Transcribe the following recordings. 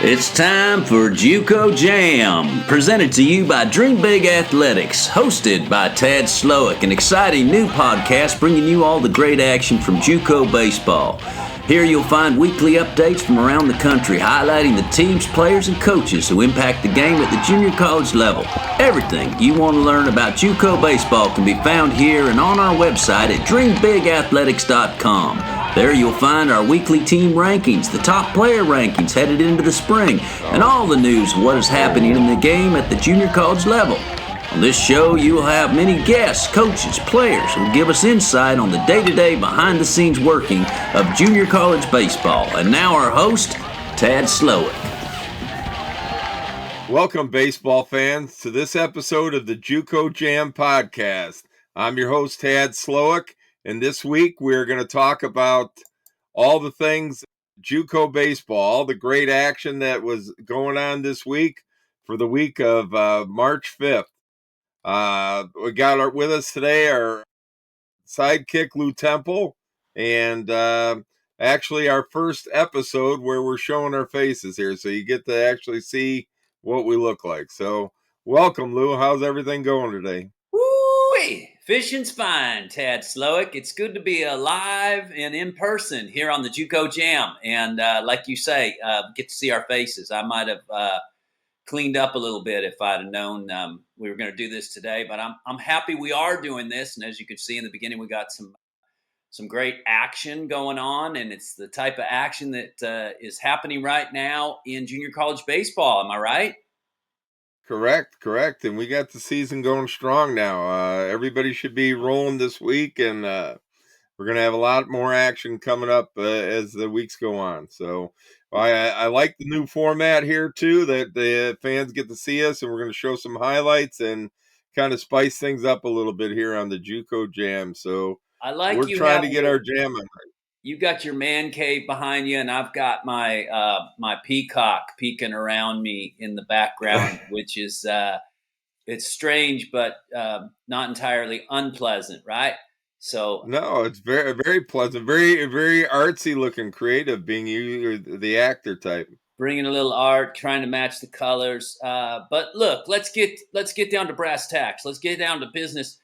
It's time for JUCO Jam, presented to you by Dream Big Athletics, hosted by Tad Slowick, an exciting new podcast bringing you all the great action from JUCO baseball. Here you'll find weekly updates from around the country, highlighting the teams, players, and coaches who impact the game at the junior college level. Everything you want to learn about JUCO baseball can be found here and on our website at dreambigathletics.com. There you'll find our weekly team rankings, the top player rankings headed into the spring, and all the news of what is happening in the game at the junior college level. On this show, you will have many guests, coaches, players who give us insight on the day-to-day, behind-the-scenes working of junior college baseball. And now our host, Tad Slowick. Welcome, baseball fans, to this episode of the JUCO Jam podcast. I'm your host, Tad Slowick, and this week we're going to talk about all the things JUCO baseball, all the great action that was going on this week for the week of March 5th. We got with us today our sidekick, Lou Temple, and actually our first episode where we're showing our faces here, so you get to actually see what we look like. So welcome, Lou. How's everything going today? Woo-wee! Fishing's fine, Tad Slowick. It's good to be alive and in person here on the JUCO Jam. And like you say, get to see our faces. I might have cleaned up a little bit if I'd have known we were going to do this today. But I'm happy we are doing this. And as you could see in the beginning, we got some great action going on. And it's the type of action that is happening right now in junior college baseball. Am I right? Correct. And we got the season going strong now. Everybody should be rolling this week, and we're going to have a lot more action coming up as the weeks go on. So I like the new format here, too, that the fans get to see us, and we're going to show some highlights and kind of spice things up a little bit here on the JUCO Jam. So I like we're trying to get our jam in. You got your man cave behind you, and I've got my my peacock peeking around me in the background, which is it's strange, but not entirely unpleasant, right? So No, it's very, very pleasant, very, very artsy looking, creative, being you, the actor type. bringing a little art, trying to match the colors. But look, let's get down to brass tacks. Let's get down to business.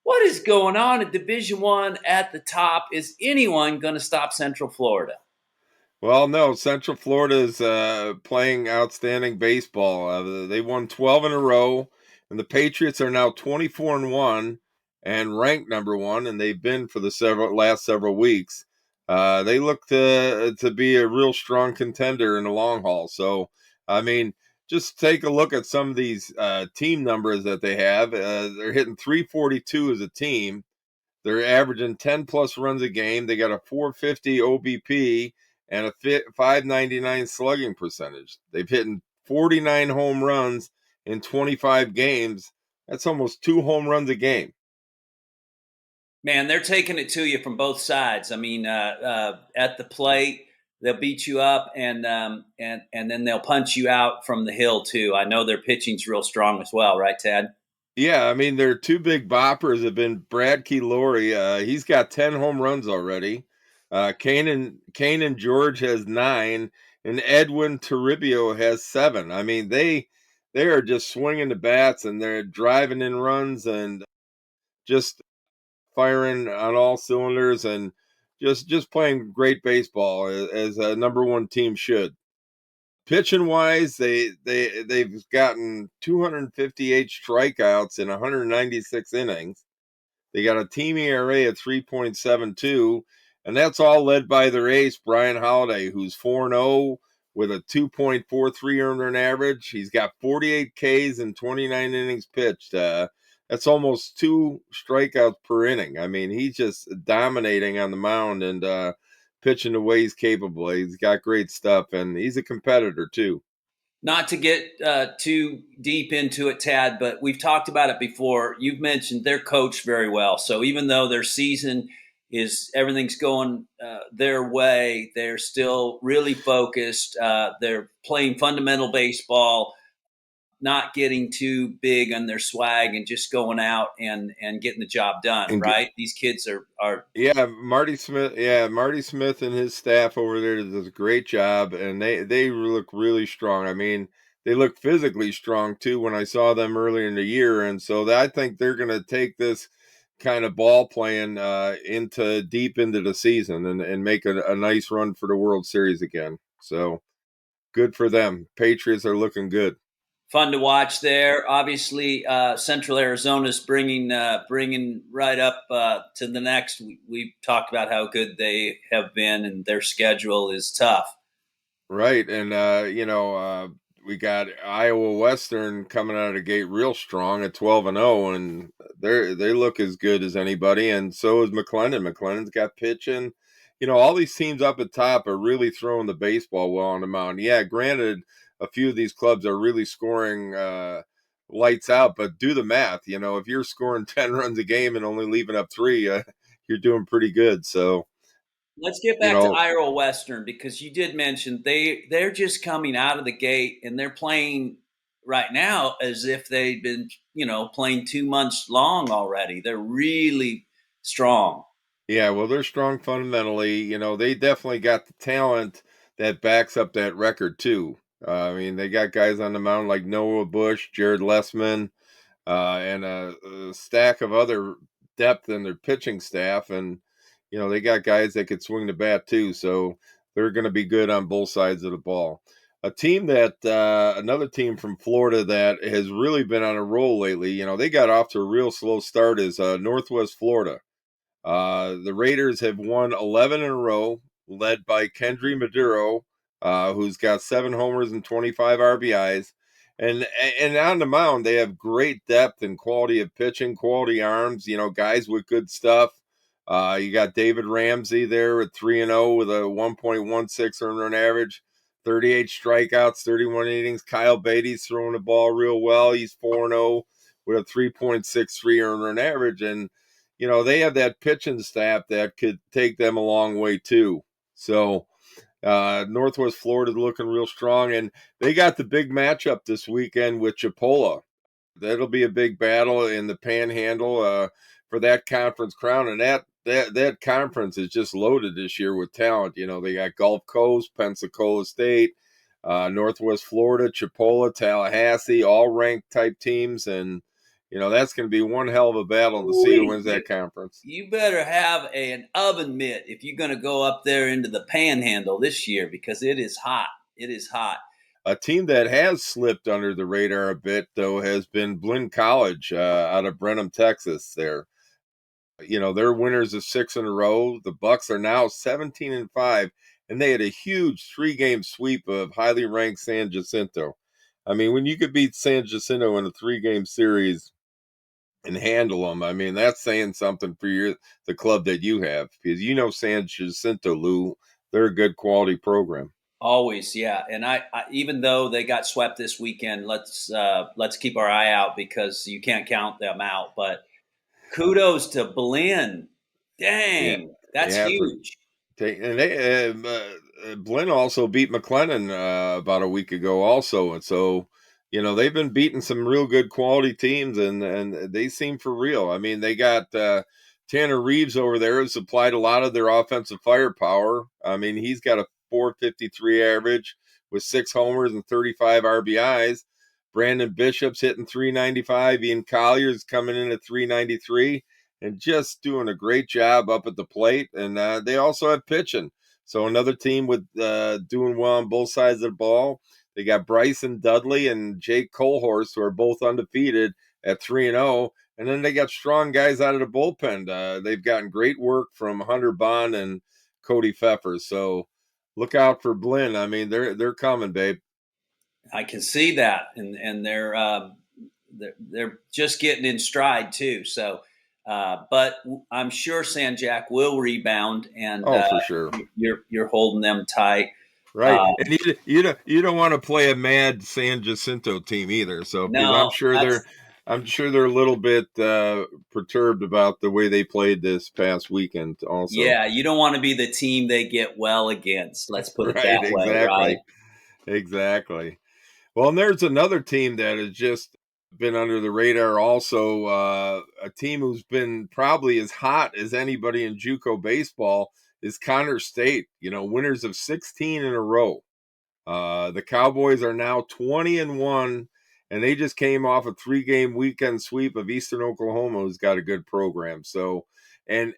What is going on at Division I at the top? Is anyone going to stop Central Florida? Well, no, Central Florida is playing outstanding baseball. They won 12 in a row, and the Patriots are now 24-1 and ranked number one, and they've been for the last several weeks. They look to be a real strong contender in the long haul. So, I mean, just take a look at some of these team numbers that they have. They're hitting 342 as a team. They're averaging 10 plus runs a game. They got a 450 OBP and a 599 slugging percentage. They've hit 49 home runs in 25 games. That's almost 2 home runs a game. Man, they're taking it to you from both sides. I mean, at the plate, they'll beat you up, and then they'll punch you out from the hill too. I know their pitching's real strong as well, right, Tad? Yeah, I mean, their two big boppers have been Brad Keylori. He's got 10 home runs already. Kane and George has 9, and Edwin Toribio has 7. I mean, they are just swinging the bats, and they're driving in runs and just firing on all cylinders, and just playing great baseball as a number one team should. Pitching wise, they've gotten 258 strikeouts in 196 innings. They got a team ERA at 3.72, and that's all led by their ace, Brian Holiday, who's 4-0 with a 2.43 earned run average. He's got 48 Ks and 29 innings pitched. That's almost 2 strikeouts per inning. I mean, he's just dominating on the mound and pitching the way he's capable. He's got great stuff, and he's a competitor too. Not to get too deep into it, Tad, but we've talked about it before. You've mentioned they're coached very well. So even though their season is everything's going their way, they're still really focused. They're playing fundamental baseball. not getting too big on their swag and just going out and getting the job done. And Right? These kids are yeah, Marty Smith. Yeah, Marty Smith and his staff over there does a great job, and they look really strong. I mean, they look physically strong too when I saw them earlier in the year, and so I think they're going to take this kind of ball playing into deep into the season and make a nice run for the World Series again. So good for them. Patriots are looking good. fun to watch there. Obviously, Central Arizona's bringing right up to the next. We've talked about how good they have been, and their schedule is tough. Right, and we got Iowa Western coming out of the gate real strong at 12-0, and they look as good as anybody, and so is McLennan. McLennan's got pitching. All these teams up at top are really throwing the baseball well on the mound. Yeah, granted, a few of these clubs are really scoring lights out, but do the math. If you're scoring 10 runs a game and only leaving up three, you're doing pretty good. So, Let's get you back to know, Iowa Western because you did mention they're just coming out of the gate and they're playing right now as if they've been playing 2 months long already. They're really strong. Yeah, well, they're strong fundamentally. They definitely got the talent that backs up that record too. I mean, they got guys on the mound like Noah Bush, Jared Lessman, and a stack of other depth in their pitching staff, and they got guys that could swing the bat too. So they're going to be good on both sides of the ball. Another team from Florida that has really been on a roll lately. They got off to a real slow start is Northwest Florida. The Raiders have won 11 in a row, led by Kendry Maduro, who's got 7 homers and 25 RBIs. And on the mound, they have great depth and quality of pitching, quality arms, guys with good stuff. You got David Ramsey there at 3-0 with a 1.16 earned run average, 38 strikeouts, 31 innings. Kyle Beatty's throwing the ball real well. He's 4-0 with a 3.63 earned run average. And they have that pitching staff that could take them a long way too. So Northwest Florida looking real strong, and they got the big matchup this weekend with Chipola. That'll be a big battle in the Panhandle for that conference crown, and that conference is just loaded this year with talent. They got Gulf Coast, Pensacola State, Northwest Florida, Chipola, Tallahassee, all ranked type teams, and that's going to be one hell of a battle to see who wins that conference. You better have an oven mitt if you're going to go up there into the Panhandle this year because it is hot. It is hot. A team that has slipped under the radar a bit, though, has been Blinn College out of Brenham, Texas. They're winners of 6 in a row. The Bucks are now 17-5, and they had a huge 3-game sweep of highly ranked San Jacinto. I mean, when you could beat San Jacinto in a 3-game series and handle them, I mean, that's saying something for the club that you have, because San Jacinto, Lou, they're a good quality program. Always, yeah. And I even though they got swept this weekend, let's keep our eye out because you can't count them out. But kudos to Blinn. Yeah, Dang, that's yeah. huge. And Blinn also beat McLennan about a week ago, also, and so they've been beating some real good quality teams, and they seem for real. I mean, they got Tanner Reeves over there who supplied a lot of their offensive firepower. I mean, he's got a 4.53 average with 6 homers and 35 RBIs. Brandon Bishop's hitting 395. Ian Collier's coming in at 393 and just doing a great job up at the plate. And they also have pitching. So another team with doing well on both sides of the ball. They got Bryson Dudley and Jake Colhorst, who are both undefeated at 3-0. And then they got strong guys out of the bullpen. They've gotten great work from Hunter Bond and Cody Pfeffer. So look out for Blinn. I mean, they're coming, babe. I can see that, and they're just getting in stride too. So, but I'm sure San Jack will rebound, and For sure. you're holding them tight. Right, and you don't want to play a mad San Jacinto team either. So because No, I'm sure they're a little bit perturbed about the way they played this past weekend. Also, yeah, you don't want to be the team they get well against. Let's put it right, that way, right? exactly. Well, and there's another team that has just been under the radar also, a team who's been probably as hot as anybody in JUCO baseball is Connor State, winners of 16 in a row. The Cowboys are now 20-1, and they just came off a 3-game weekend sweep of Eastern Oklahoma, who's got a good program. So, and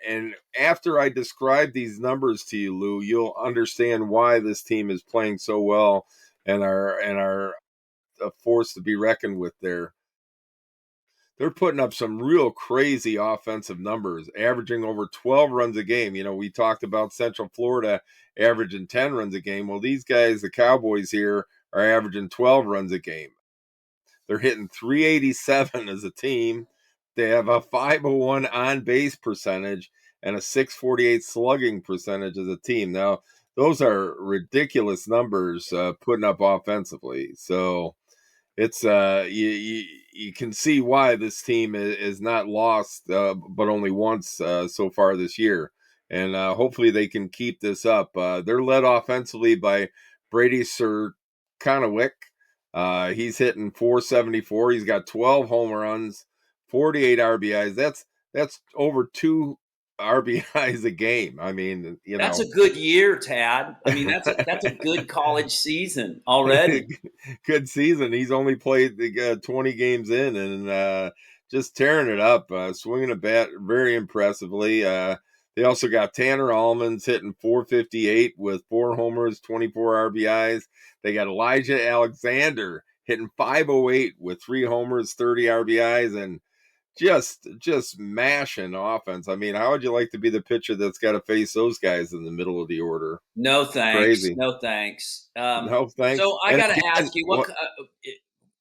after I describe these numbers to you, Lou, you'll understand why this team is playing so well and are a force to be reckoned with there. They're putting up some real crazy offensive numbers, averaging over 12 runs a game. We talked about Central Florida averaging 10 runs a game. Well, these guys, the Cowboys here, are averaging 12 runs a game. They're hitting 387 as a team. They have a 501 on base percentage and a 648 slugging percentage as a team. Now, those are ridiculous numbers putting up offensively. So, it's you can see why this team is not lost, but only once so far this year, and hopefully they can keep this up. They're led offensively by Brady Sirkonowic. He's hitting 474. He's got 12 home runs, 48 RBIs. That's over 2 RBIs a game. I mean, That's a good year, Tad. I mean, that's a good college season already. Good season. He's only played 20 games in and just tearing it up, swinging a bat very impressively. They also got Tanner Almonds hitting 458 with 4 homers, 24 RBIs. They got Elijah Alexander hitting 508 with 3 homers, 30 RBIs, and just mashing offense. I mean, how would you like to be the pitcher that's got to face those guys in the middle of the order? No thanks. Crazy. No thanks. No thanks. So I And got to again, ask you,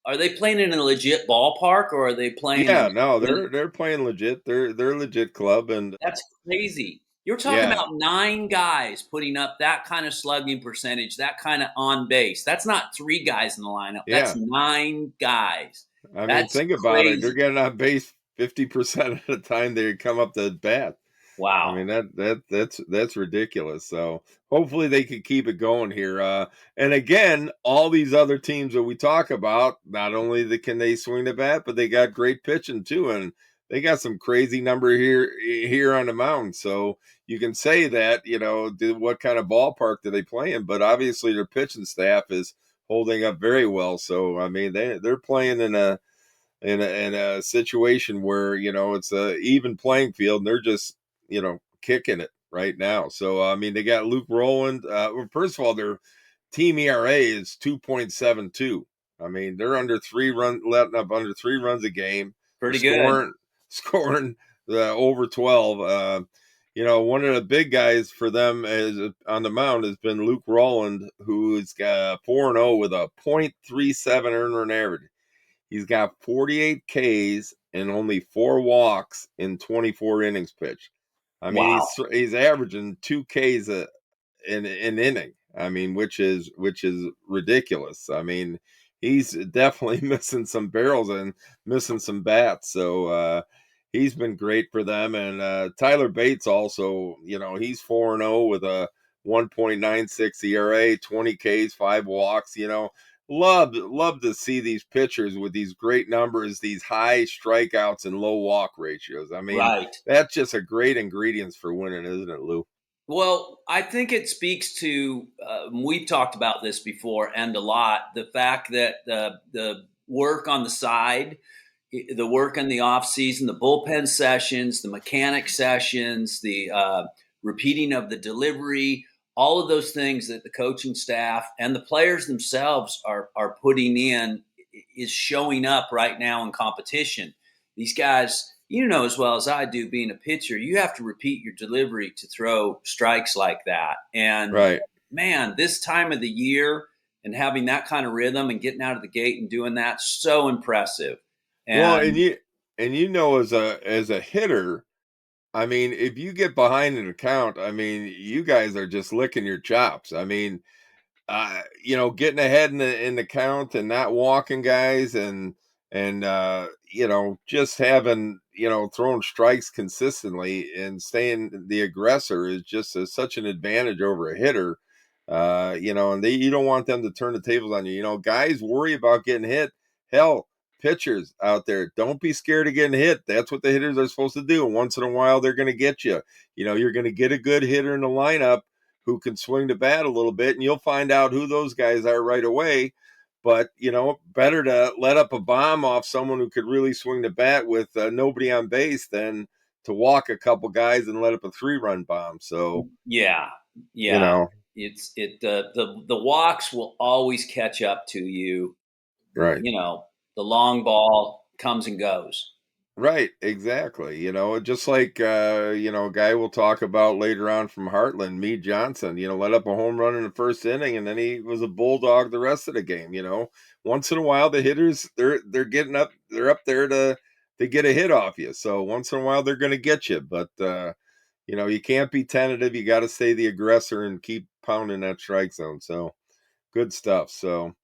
are they playing in a legit ballpark, or are they yeah, playing? no, they're playing legit. They're a legit club, and That's crazy. You're talking yeah, about 9 guys putting up that kind of slugging percentage, that kind of on base. That's not 3 guys in the lineup. That's yeah. 9 guys. I mean, That's think about it. They're crazy. getting on base 50% of the time they come up to bat. I Wow. mean that's ridiculous. So hopefully they can keep it going here. And again, all these other teams that we talk about, not only can they swing the bat, but they got great pitching too, and they got some crazy number here on the mound. So you can say that what kind of ballpark do they play in? But obviously their pitching staff is holding up very well. So I mean they're playing in a situation where it's a even playing field and they're just kicking it right now. So I mean they got Luke Rowland. Well, first of all, their team ERA is 2.72. I mean they're letting up under 3 runs a game. They're Pretty good. scoring over 12. One of the big guys for them is on the mound has been Luke Rowland, who's got 4-0 with a .37 earned run average. He's got 48 Ks and only 4 walks in 24 innings pitched. I mean, Wow. he's averaging 2 Ks in an inning. I mean, which is ridiculous. I mean, he's definitely missing some barrels and missing some bats. So he's been great for them. And Tyler Bates also, he's 4-0 with a 1.96 ERA, 20 Ks, 5 walks. Love to see these pitchers with these great numbers, these high strikeouts and low walk ratios. I mean, Right. that's just a great ingredients for winning, isn't it, Lou? Well, I think it speaks to, we've talked about this before and a lot, the fact that the work on the side, the work in the off season, the bullpen sessions, the mechanic sessions, the repeating of the delivery, all of those things that the coaching staff and the players themselves are putting in is showing up right now in competition. These guys, as well as I do, being a pitcher, you have to repeat your delivery to throw strikes like that. And Right. man, this time of the year and having that kind of rhythm and getting out of the gate and doing that, so impressive. Well, and And as a hitter, I mean, if you get behind an account, I mean, you guys are just licking your chops. I mean, getting ahead in the count and not walking guys and just having throwing strikes consistently and staying the aggressor is just such an advantage over a hitter. And you don't want them to turn the tables on you. Guys worry about getting hit. Hell, pitchers out there, don't be scared of getting hit. That's what the hitters are supposed to do. And once in a while, they're going to get you. You're going to get a good hitter in the lineup who can swing the bat a little bit, and you'll find out who those guys are right away. But, better to let up a bomb off someone who could really swing the bat with nobody on base than to walk a couple guys and let up a 3-run bomb. So, yeah. The walks will always catch up to you. Right. The long ball comes and goes. Right, exactly. Just like a guy we'll talk about later on from Heartland, Meade Johnson, let up a home run in the first inning, and then he was a bulldog the rest of the game. Once in a while the hitters they're getting up, they're up there to get a hit off you. So once in a while they're going to get you, but you can't be tentative. You got to stay the aggressor and keep pounding that strike zone. So good stuff. So,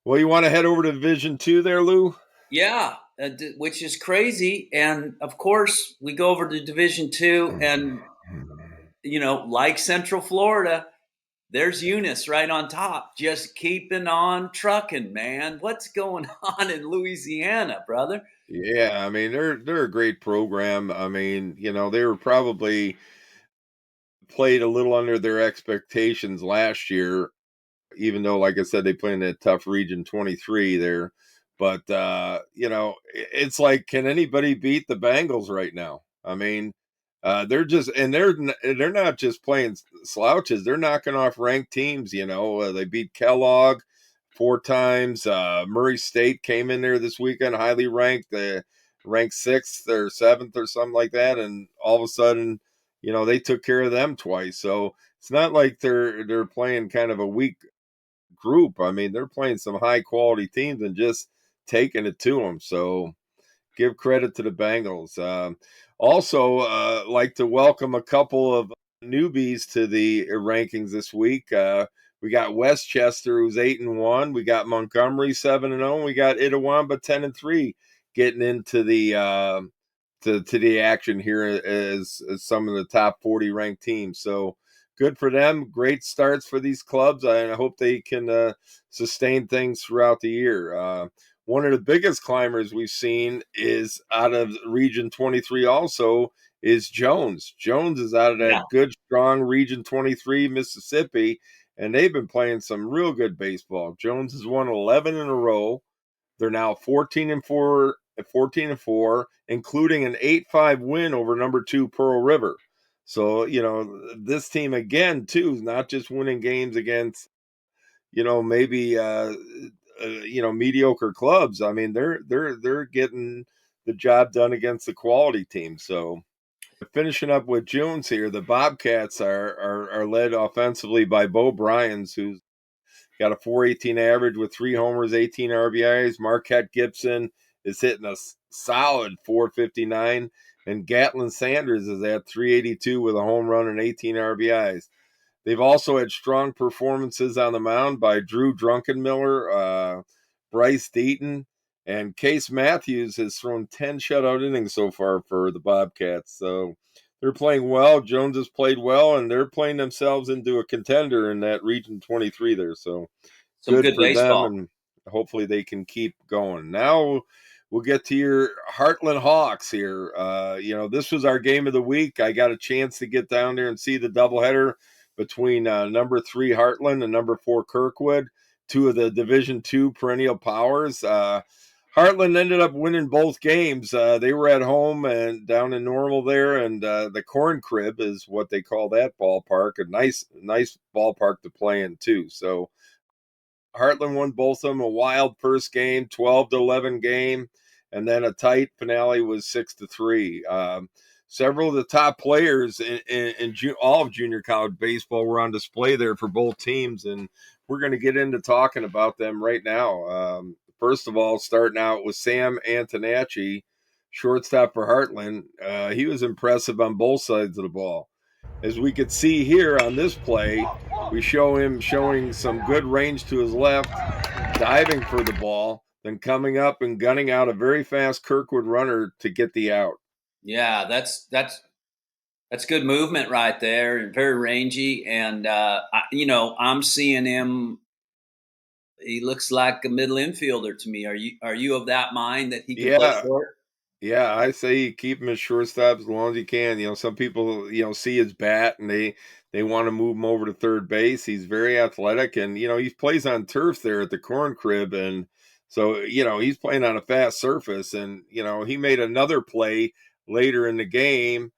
well, you want to head over to Division 2 there, Lou? Yeah, which is crazy. And of course, we go over to Division 2, and like Central Florida, there's Eunice right on top, just keeping on trucking, man. What's going on in Louisiana, brother? Yeah, I mean they're a great program. I mean, they were probably played a little under their expectations last year, even though, like I said, they play in that tough Region 23 there. But it's like, can anybody beat the Bengals right now? I mean, they're not just playing slouches. They're knocking off ranked teams. They beat Kellogg 4 times. Murray State came in there this weekend, highly ranked. They ranked 6th or 7th or something like that, and all of a sudden, they took care of them twice. So it's not like they're playing kind of a weak group. I mean, they're playing some high quality teams and just taking it to them. So give credit to the Bengals. Also, like to welcome a couple of newbies to the rankings this week. We got Westchester, who's 8-1. We got Montgomery 7-0. We got Itawamba 10-3, getting into the to the action here as some of the top 40 ranked teams. So good for them. Great starts for these clubs. I hope they can sustain things throughout the year. One of the biggest climbers we've seen is out of Region 23 also is Jones. Jones is out of that good, strong Region 23, Mississippi, and they've been playing some real good baseball. Jones has won 11 in a row. They're now 14-4, including an 8-5 win over number 2 Pearl River. So, this team again, too, is not just winning games against, maybe mediocre clubs. I mean, they're getting the job done against the quality team. So finishing up with Jones here, the Bobcats are led offensively by Bo Bryans, who's got a 418 average with 3 homers, 18 RBIs. Marquette Gibson is hitting a solid 459, and Gatlin Sanders is at 382 with a home run and 18 RBIs. They've also had strong performances on the mound by Drew Drunkenmiller, Bryce Deaton, and Case Matthews has thrown 10 shutout innings so far for the Bobcats. So they're playing well. Jones has played well, and they're playing themselves into a contender in that Region 23 there. So Some good for baseball. them, and hopefully they can keep going. Now we'll get to your Heartland Hawks here. This was our game of the week. I got a chance to get down there and see the doubleheader between number 3 Heartland and number 4 Kirkwood, 2 of the Division 2 perennial powers. Heartland ended up winning both games. They were at home and down in Normal there, and the Corn Crib is what they call that ballpark. A nice ballpark to play in too. So Heartland won both of them. A wild first game, 12-11 game, and then a tight finale was 6-3. Several of the top players in all of junior college baseball were on display there for both teams, and we're going to get into talking about them right now. First of all, starting out with Sam Antonacci, shortstop for Heartland. He was impressive on both sides of the ball. As we could see here on this play, we show him showing some good range to his left, diving for the ball, then coming up and gunning out a very fast Kirkwood runner to get the out. Yeah, that's That's good movement right there, and very rangy. And I'm seeing him. He looks like a middle infielder to me. Are you of that mind that he can play Yeah, short? yeah, I say you keep him as shortstop as long as you can. Some people, see his bat and they want to move him over to third base. He's very athletic, and he plays on turf there at the corn crib, and so he's playing on a fast surface, and he made another play later in the game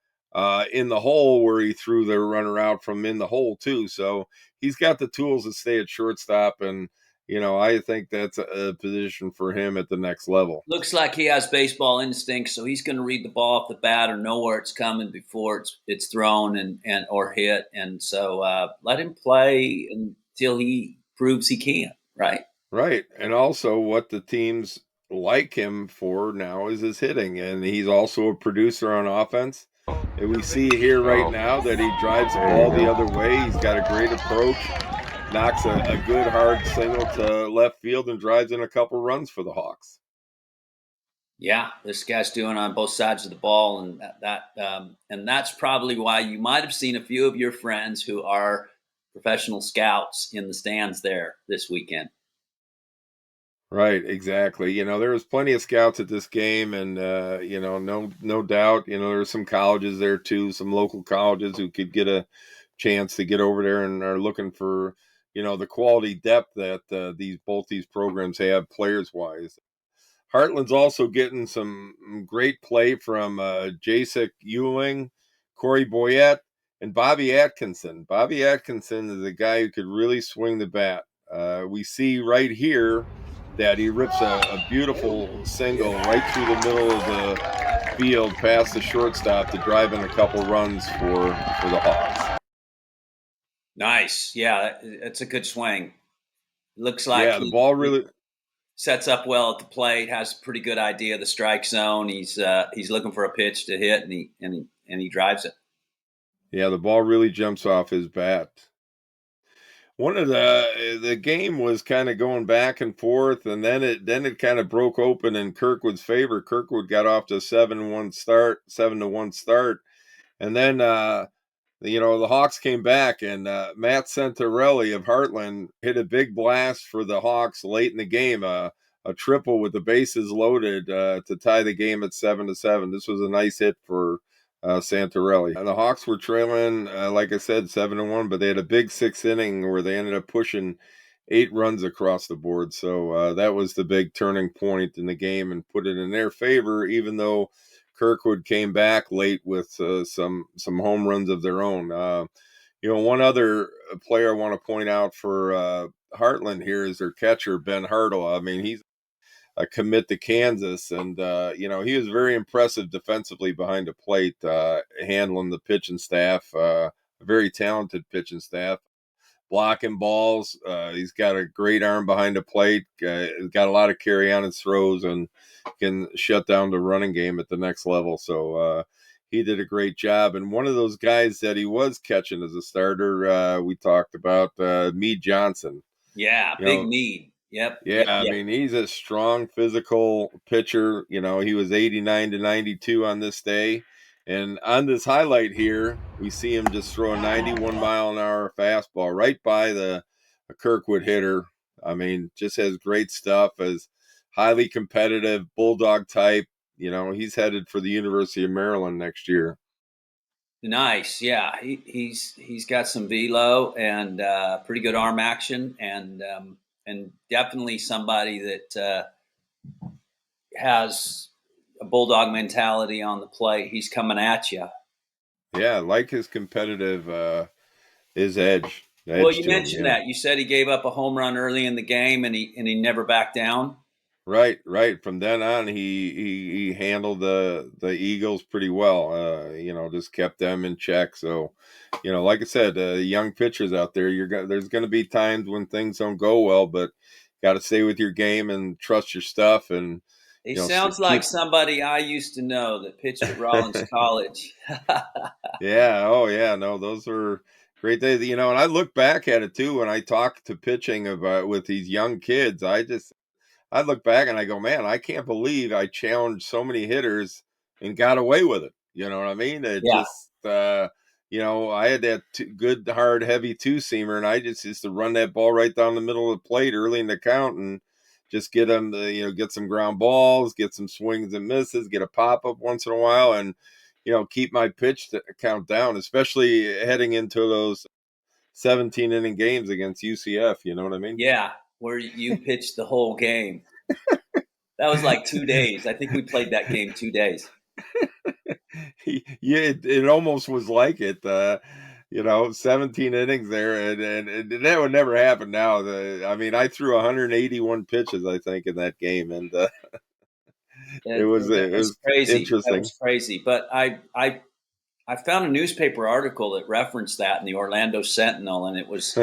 in the hole where he threw the runner out from in the hole too. So he's got the tools to stay at shortstop, and I think that's a position for him at the next level. Looks like he has baseball instincts, so he's going to read the ball off the bat or know where it's coming before it's thrown and or hit. And so let him play until he proves he can. Right. Right. And also what the teams like him for now is his hitting. And he's also a producer on offense. And we see here right now that he drives the ball the other way. He's got a great approach, knocks a good hard single to left field and drives in a couple runs for the Hawks. Yeah, this guy's doing on both sides of the ball, and and that's probably why you might have seen a few of your friends who are professional scouts in the stands there this weekend. Right, exactly. There was plenty of scouts at this game, and no doubt, there's some colleges there too, some local colleges who could get a chance to get over there and are looking for, the quality depth that both these programs have players wise. Heartland's also getting some great play from Jacek Ewing, Corey Boyette, and Bobby Atkinson. Bobby Atkinson is a guy who could really swing the bat. We see right here that he rips a beautiful single right through the middle of the field past the shortstop to drive in a couple runs for the Hawks. Nice, yeah, it's a good swing. Looks like Yeah, the ball really. sets up well at the plate. Has a pretty good idea of the strike zone. He's looking for a pitch to hit, and he drives it. Yeah, the ball really jumps off his bat. One of the game was kind of going back and forth, and then it kind of broke open in Kirkwood's favor. Kirkwood got off to 7-1 start, and then the Hawks came back, and Matt Santarelli of Heartland hit a big blast for the Hawks late in the game, a triple with the bases loaded to tie the game at 7-7. This was a nice hit for Santarelli. And the Hawks were trailing, like I said, 7-1, but they had a big sixth inning where they ended up pushing 8 runs across the board. So that was the big turning point in the game and put it in their favor, even though Kirkwood came back late with some home runs of their own. One other player I want to point out for Heartland here is their catcher, Ben Hartle. I mean, he's a commit to Kansas, and he was very impressive defensively behind the plate, handling the pitching staff, a very talented pitching staff, blocking balls. He's got a great arm behind the plate, got a lot of carry on his throws, and can shut down the running game at the next level. So he did a great job. And one of those guys that he was catching as a starter, we talked about Meade Johnson. Yeah, You big know, need. Yep. yeah, Yep. I Yep. mean, he's a strong physical pitcher. He was 89 to 92 on this day. And on this highlight here, we see him just throw a 91 mile an hour fastball right by the Kirkwood hitter. I mean, just has great stuff, as highly competitive bulldog type. He's headed for the University of Maryland next year. Nice. Yeah, he's got some velo and pretty good arm action, and definitely somebody that has a bulldog mentality on the plate. He's coming at you. Yeah, I like his competitive his edge Well, edge you to him. mentioned Yeah. that. You said he gave up a home run early in the game, and he never backed down. Right, right. From then on, he handled the Eagles pretty well. Just kept them in check. So, like I said, young pitchers out there, there's going to be times when things don't go well, but got to stay with your game and trust your stuff, and He stick, sounds like keep. somebody I used to know that pitched at Rollins College. Yeah. Oh, yeah. No, those were great days. And I look back at it too when I talk to pitching about with these young kids. I look back and I go, man, I can't believe I challenged so many hitters and got away with it. You know what I mean? It Yeah, just I had that good, hard, heavy two-seamer, and I just used to run that ball right down the middle of the plate early in the count and just get them, get some ground balls, get some swings and misses, get a pop-up once in a while, and, keep my pitch count down, especially heading into those 17-inning games against UCF. You know what I mean? Yeah, where you pitched the whole game. That was like 2 days. I think we played that game 2 days. Yeah, it almost was like it. 17 innings there, and that would never happen now. I threw 181 pitches, I think, in that game, and it was That it was was crazy. That interesting. was crazy. But I found a newspaper article that referenced that in the Orlando Sentinel, and it was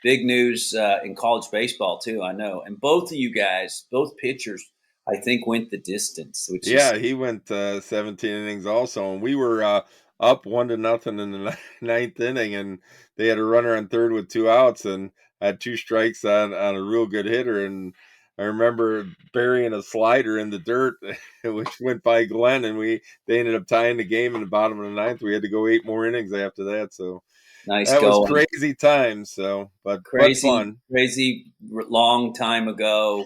big news in college baseball too. I know, and both of you guys, both pitchers, I think went the distance, which is Yeah, he went 17 innings also, and we were up 1-0 in the ninth inning, and they had a runner on third with 2 outs, and had 2 strikes on a real good hitter, and I remember burying a slider in the dirt, which went by Glenn, and they ended up tying the game in the bottom of the ninth. We had to go 8 more innings after that, so nice that was going. crazy times. So, but Crazy, fun. crazy, long time ago.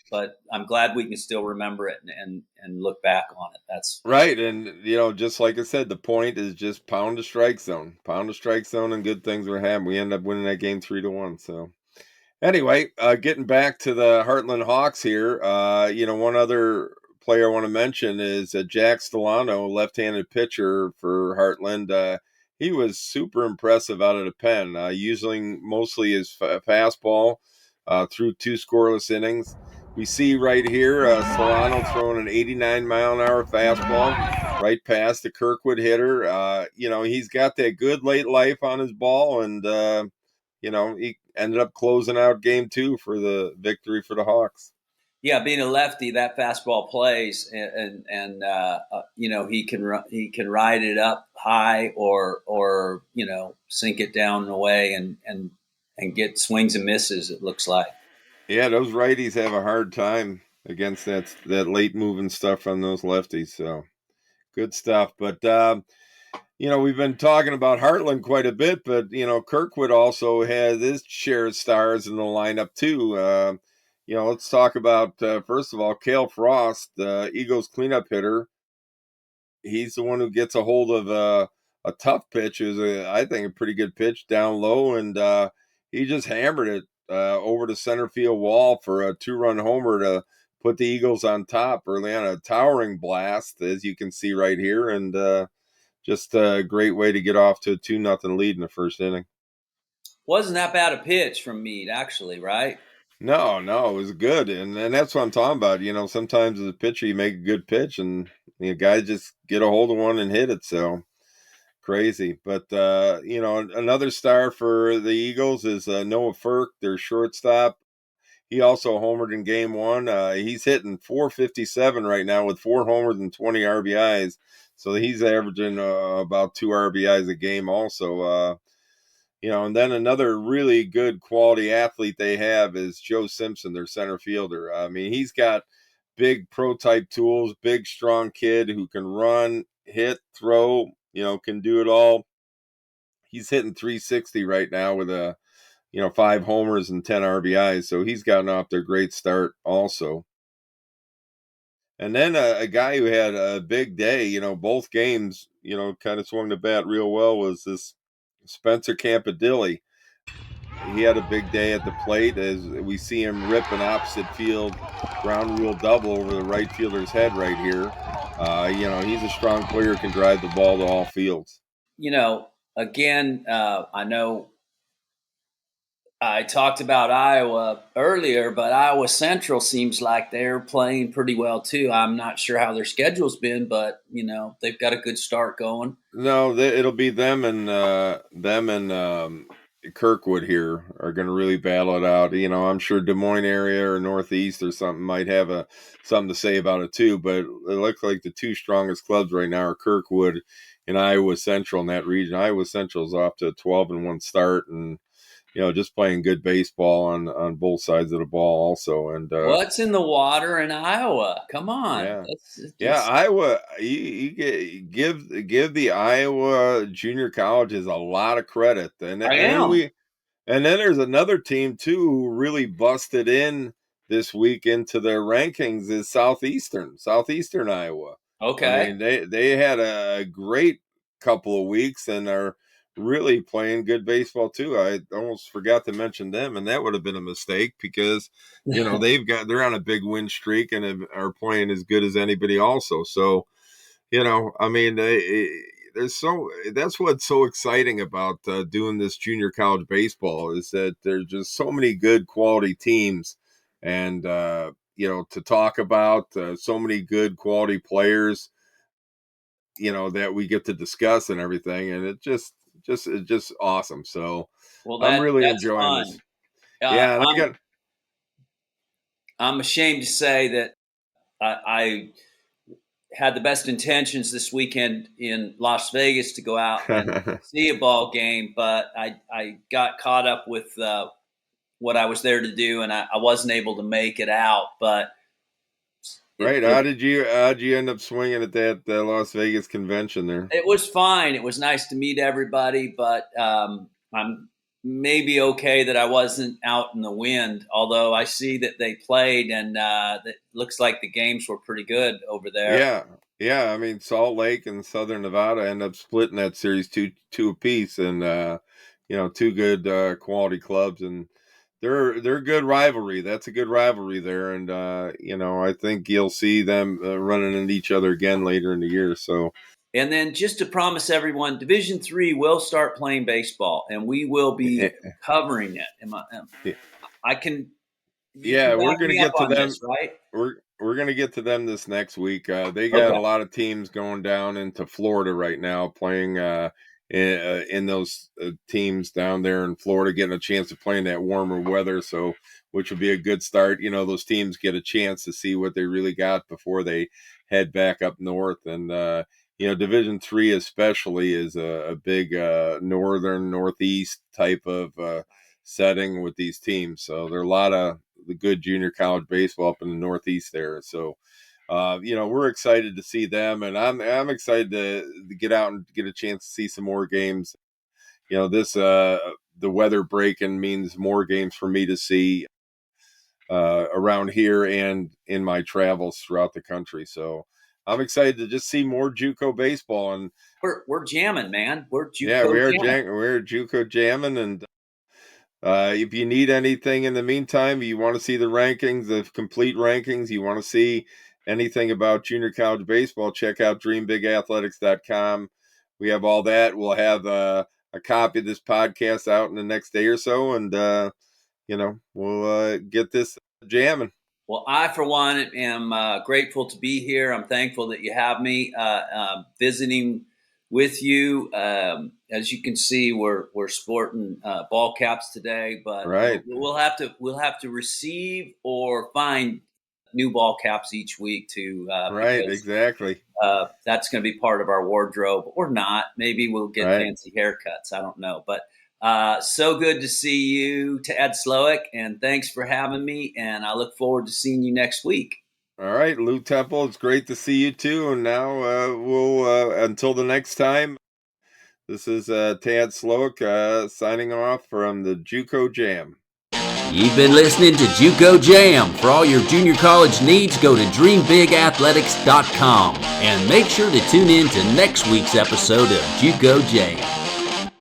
But I'm glad we can still remember it and look back on it. That's Right, and just like I said, the point is just pound the strike zone, and good things will happen. We end up winning that game 3-1. So anyway, getting back to the Heartland Hawks here, one other player I want to mention is Jack Stellano, left-handed pitcher for Heartland. He was super impressive out of the pen, using mostly his fastball through 2 scoreless innings. We see right here Solano throwing an 89-mile-an-hour fastball right past the Kirkwood hitter. He's got that good late life on his ball, and he ended up closing out game 2 for the victory for the Hawks. yeah, being a lefty, that fastball plays, and he can ride it up high or sink it down and away and get swings and misses. It looks like. Yeah, those righties have a hard time against that late moving stuff from those lefties. So good stuff. But we've been talking about Heartland quite a bit, but Kirkwood also has his share of stars in the lineup too. Let's talk about first of all Cale Frost, Eagles cleanup hitter. He's the one who gets a hold of a tough pitch. It was I think a pretty good pitch down low, and he just hammered it over the center field wall for a 2-run homer to put the Eagles on top early on. A towering blast, as you can see right here, and just a great way to get off to a 2-0 lead in the first inning. Wasn't that bad a pitch from Meade, actually, right? No, it was good, and that's what I'm talking about. Sometimes as a pitcher, you make a good pitch, and guys just get a hold of one and hit it. So crazy. But another star for the Eagles is Noah Firk, their shortstop. He also homered in game 1. He's hitting .457 right now with 4 homers and 20 RBIs. So he's averaging about 2 RBIs a game also. And then another really good quality athlete they have is Joe Simpson, their center fielder. He's got big pro-type tools, big, strong kid who can run, hit, throw, can do it all. He's hitting .360 right now with 5 homers and 10 RBIs. So he's gotten off to a great start also. And then a guy who had a big day, both games, kind of swung the bat real well, was this Spencer Campadilli. He had a big day at the plate as we see him rip an opposite field ground rule double over the right fielder's head right here. He's a strong player, can drive the ball to all fields. Again, I know I talked about Iowa earlier, but Iowa Central seems like they're playing pretty well too. I'm not sure how their schedule's been, but they've got a good start going. No, it'll be them and Kirkwood here are going to really battle it out. I'm sure Des Moines area or Northeast or something might have something to say about it too. But it looks like the 2 strongest clubs right now are Kirkwood and Iowa Central in that region. Iowa Central is off to a 12-1 start, and just playing good baseball on both sides of the ball also. And what's in the water in Iowa? Come on. yeah. Yeah, Iowa. Give the Iowa junior colleges a lot of credit, and I then am. there's another team too who really busted in this week into their rankings is Southeastern Iowa. I Okay. mean, they had a great couple of weeks and are really playing good baseball too. I almost forgot to mention them, and that would have been a mistake because they're on a big win streak and are playing as good as anybody also. So I mean, that's what's so exciting about doing this junior college baseball is that there's just so many good quality teams, and to talk about so many good quality players, that we get to discuss and everything, and it's just awesome. So Well, I'm really that's enjoying this. fun. Uh, Yeah, and I I'm got I'm ashamed to say that I had the best intentions this weekend in Las Vegas to go out and see a ball game, but I got caught up with what I was there to do, and I wasn't able to make it out. But right. it How'd you end up swinging at that Las Vegas convention there? it was fine. It was nice to meet everybody, but I'm maybe okay that I wasn't out in the wind. Although I see that they played, and it looks like the games were pretty good over there. Yeah, yeah. I mean, Salt Lake and Southern Nevada end up splitting that series two apiece, and two good quality clubs, and they're a good rivalry. That's a good rivalry there, and I think you'll see them running into each other again later in the year. So And then just to promise everyone, Division III will start playing baseball, and we will be eh, covering it. eh, I can. You can yeah, we're back gonna me up get to on them. this, right? We're gonna get to them this next week. They got Okay. a lot of teams going down into Florida right now, playing in those teams down there in Florida, getting a chance to play in that warmer weather. So, which would be a good start. Those teams get a chance to see what they really got before they head back up north. And Division III especially is a big northeast type of setting with these teams. So there are a lot of the good junior college baseball up in the Northeast there. So, we're excited to see them, and I'm excited to get out and get a chance to see some more games. This the weather breaking means more games for me to see around here and in my travels throughout the country. So I'm excited to just see more JUCO baseball, and We're jamming, man. We're yeah, JUCO jamming. we're JUCO jamming, and if you need anything in the meantime, you want to see the rankings, the complete rankings, you want to see anything about junior college baseball, check out dreambigathletics.com. We have all that. We'll have a copy of this podcast out in the next day or so, and we'll get this jamming. Well, I, for one, am grateful to be here. I'm thankful that you have me visiting with you. As you can see, we're sporting ball caps today, but Right, we'll have to receive or find new ball caps each week to right, because exactly. that's going to be part of our wardrobe, or not. Maybe we'll get Right. fancy haircuts. I don't know, but. So good to see you, Tad Slowick, and thanks for having me. And I look forward to seeing you next week. All right, Lou Temple, it's great to see you too. And now we'll until the next time. This is Tad Slowick signing off from the JUCO Jam. You've been listening to JUCO Jam. For all your junior college needs, go to dreambigathletics.com and make sure to tune in to next week's episode of JUCO Jam.